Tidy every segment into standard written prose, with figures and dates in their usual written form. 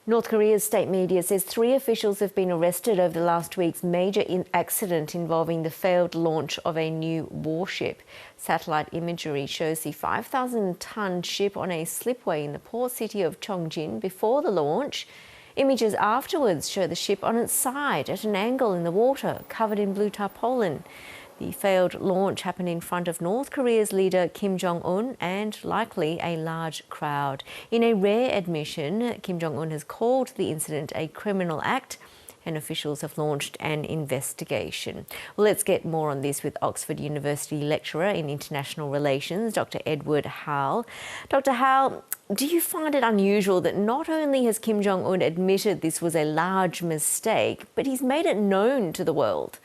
North Korea's state media says 3 officials have been arrested over the last week's major accident involving the failed launch of a new warship. Satellite imagery shows the 5,000-ton ship on a slipway in the port city of Cheongjin before the launch. Images afterwards show the ship on its side at an angle in the water, covered in blue tarpaulin. The failed launch happened in front of North Korea's leader Kim Jong Un and likely a large crowd. In a rare admission, Kim Jong Un has called the incident a criminal act and officials have launched an investigation. Well, let's get more on this with Oxford University lecturer in international relations, Dr. Edward Howell. Dr. Howell, do you find it unusual that not only has Kim Jong Un admitted this was a large mistake, but he's made it known to the world?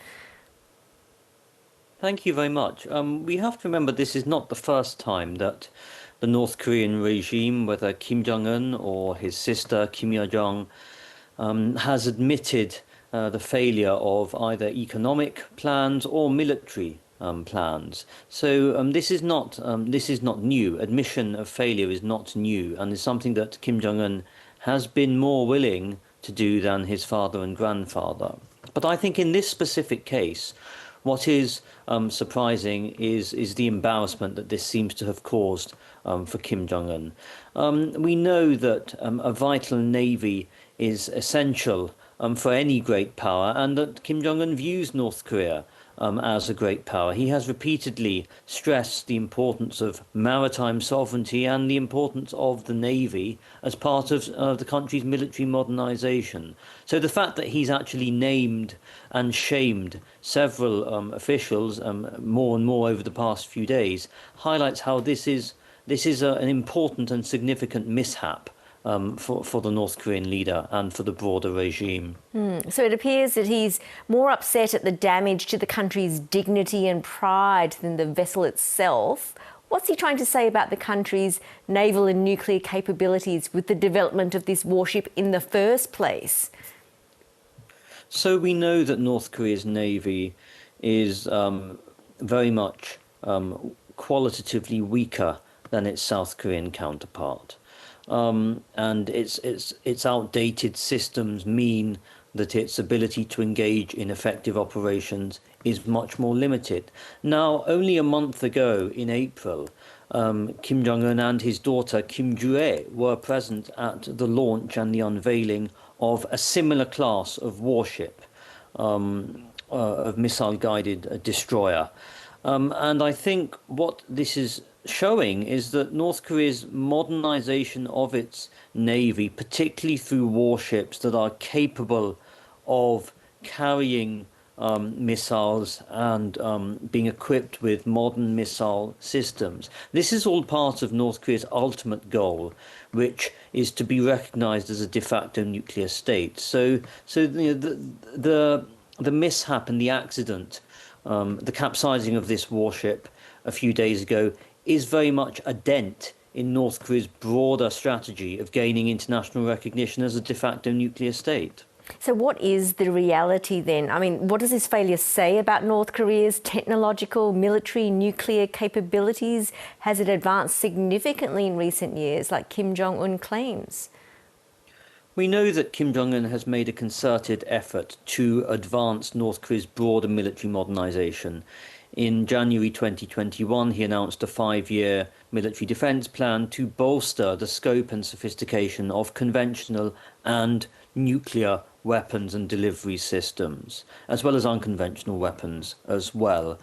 Thank you very much. We have to remember this is not the first time that the North Korean regime, whether Kim Jong Un or his sister Kim Yo-jong, has admitted the failure of either economic plans or military plans. So this is not new. Admission of failure is not new, and is something that Kim Jong Un has been more willing to do than his father and grandfather. But I think in this specific case, what is surprising is the embarrassment that this seems to have caused for Kim Jong Un. We know that a vital navy is essential for any great power, and that Kim Jong Un views North Korea as a great power. He has repeatedly stressed the importance of maritime sovereignty and the importance of the navy as part of the country's military modernization. So the fact that he's actually named and shamed several officials more and more over the past few days highlights how this is an important and significant mishap for the North Korean leader and for the broader regime. So it appears that he's more upset at the damage to the country's dignity and pride than the vessel itself. What's he trying to say about the country's naval and nuclear capabilities with the development of this warship in the first place? So we know that North Korea's navy is very much qualitatively weaker than its South Korean counterpart. And its outdated systems mean that its ability to engage in effective operations is much more limited. Now, only a month ago, in April, Kim Jong Un and his daughter Kim Joo were present at the launch and the unveiling of a similar class of warship, of missile-guided destroyer. And I think what this is showing is that North Korea's modernization of its navy, particularly through warships that are capable of carrying missiles and being equipped with modern missile systems. This is all part of North Korea's ultimate goal, which is to be recognized as a de facto nuclear state. So the mishap and the accident, the capsizing of this warship a few days ago, is very much a dent in North Korea's broader strategy of gaining international recognition as a de facto nuclear state. So what is the reality then? I mean, what does this failure say about North Korea's technological, military, nuclear capabilities? Has it advanced significantly in recent years, like Kim Jong Un claims? We know that Kim Jong Un has made a concerted effort to advance North Korea's broader military modernization. In January 2021, he announced a 5-year military defence plan to bolster the scope and sophistication of conventional and nuclear weapons and delivery systems, as well as unconventional weapons as well.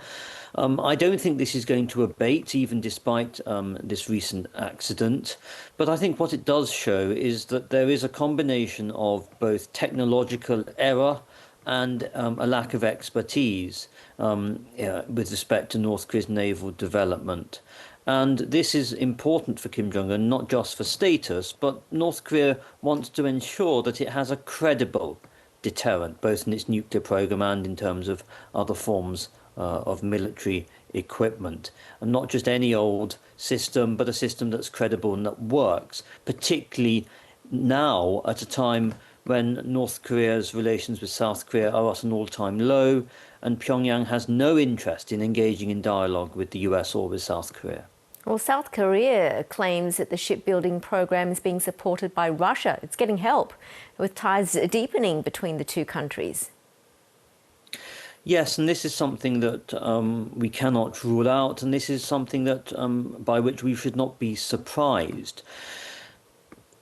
I don't think this is going to abate, even despite this recent accident. But I think what it does show is that there is a combination of both technological error and a lack of expertise with respect to North Korea's naval development. And this is important for Kim Jong Un, not just for status, but North Korea wants to ensure that it has a credible deterrent, both in its nuclear program and in terms of other forms of military equipment. And not just any old system, but a system that's credible and that works, particularly now at a time when North Korea's relations with South Korea are at an all-time low, and Pyongyang has no interest in engaging in dialogue with the US or with South Korea. Well, South Korea claims that the shipbuilding program is being supported by Russia. It's getting help, with ties deepening between the two countries. Yes, and this is something that we cannot rule out, and this is something that by which we should not be surprised.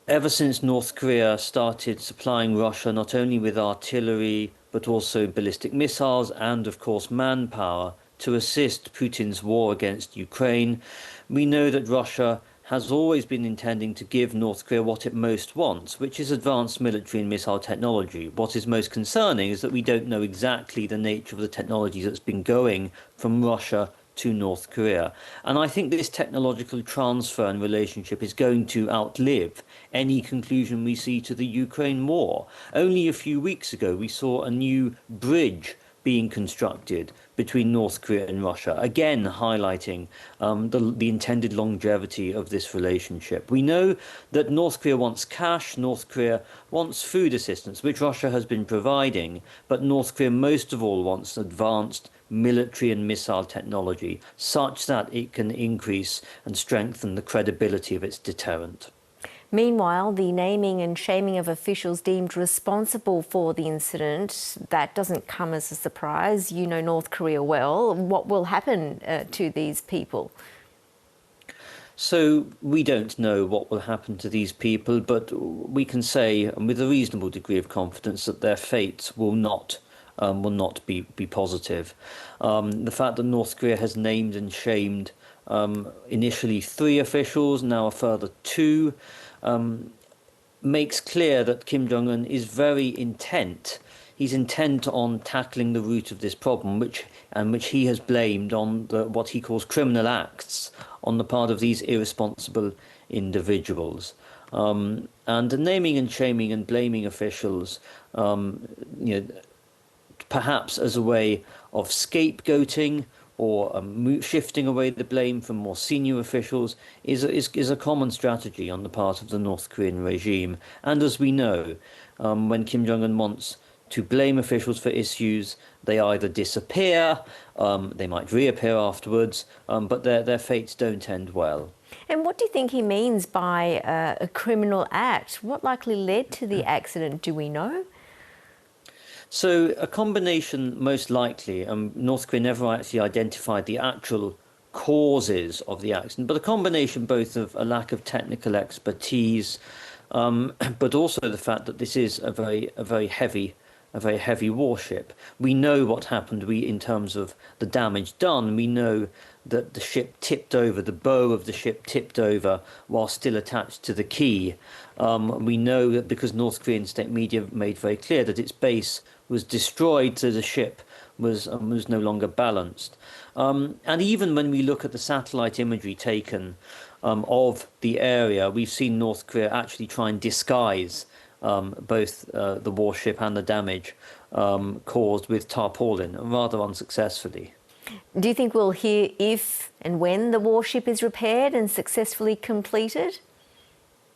Ever since North Korea started supplying Russia not only with artillery, but also ballistic missiles and, of course, manpower to assist Putin's war against Ukraine, we know that Russia has always been intending to give North Korea what it most wants, which is advanced military and missile technology. What is most concerning is that we don't know exactly the nature of the technology that's been going from Russia to North Korea. And I think this technological transfer and relationship is going to outlive any conclusion we see to the Ukraine war. Only a few weeks ago, we saw a new bridge being constructed between North Korea and Russia, again highlighting the intended longevity of this relationship. We know that North Korea wants cash, North Korea wants food assistance, which Russia has been providing, but North Korea most of all wants advanced military and missile technology, such that it can increase and strengthen the credibility of its deterrent. Meanwhile, the naming and shaming of officials deemed responsible for the incident, that doesn't come as a surprise. You know North Korea well. What will happen to these people? So we don't know what will happen to these people, but we can say with a reasonable degree of confidence that their fates will not be positive. The fact that North Korea has named and shamed initially 3 officials, now a further 2, makes clear that Kim Jong Un is very intent. He's intent on tackling the root of this problem, which he has blamed on what he calls criminal acts on the part of these irresponsible individuals. And the naming and shaming and blaming officials, perhaps as a way of scapegoating or shifting away the blame from more senior officials, is a common strategy on the part of the North Korean regime. And as we know, when Kim Jong Un wants to blame officials for issues, they either disappear, they might reappear afterwards, but their fates don't end well. And what do you think he means by a criminal act? What likely led to the accident, do we know? So a combination, most likely, North Korea never actually identified the actual causes of the accident, but a combination both of a lack of technical expertise, but also the fact that this is a very heavy warship. We know what happened. In terms of the damage done, we know that the ship tipped over, the bow of the ship tipped over while still attached to the quay. We know that because North Korean state media made very clear that its base was destroyed, so the ship was no longer balanced. And even when we look at the satellite imagery taken of the area, we've seen North Korea actually try and disguise both the warship and the damage caused with tarpaulin, rather unsuccessfully. Do you think we'll hear if and when the warship is repaired and successfully completed?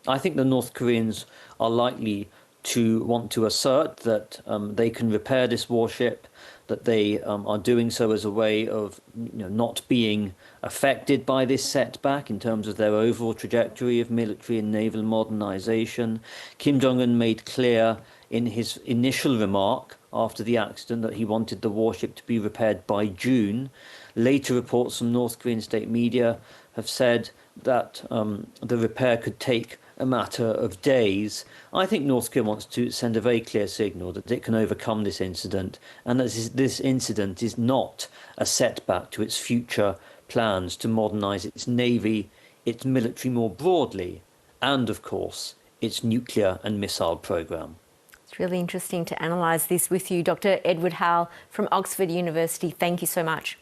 I think the North Koreans are likely to want to assert that they can repair this warship, that they are doing so as a way of not being affected by this setback in terms of their overall trajectory of military and naval modernization. Kim Jong Un made clear in his initial remark after the accident that he wanted the warship to be repaired by June. Later reports from North Korean state media have said that the repair could take a matter of days. I think North Korea wants to send a very clear signal that it can overcome this incident, and that this incident is not a setback to its future plans to modernise its navy, its military more broadly, and of course its nuclear and missile programme. It's really interesting to analyse this with you. Dr. Edward Howell from Oxford University, thank you so much.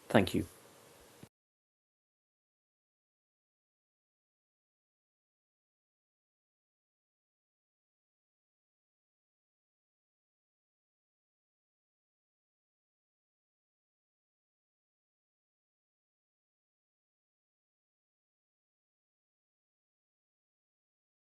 Thank you.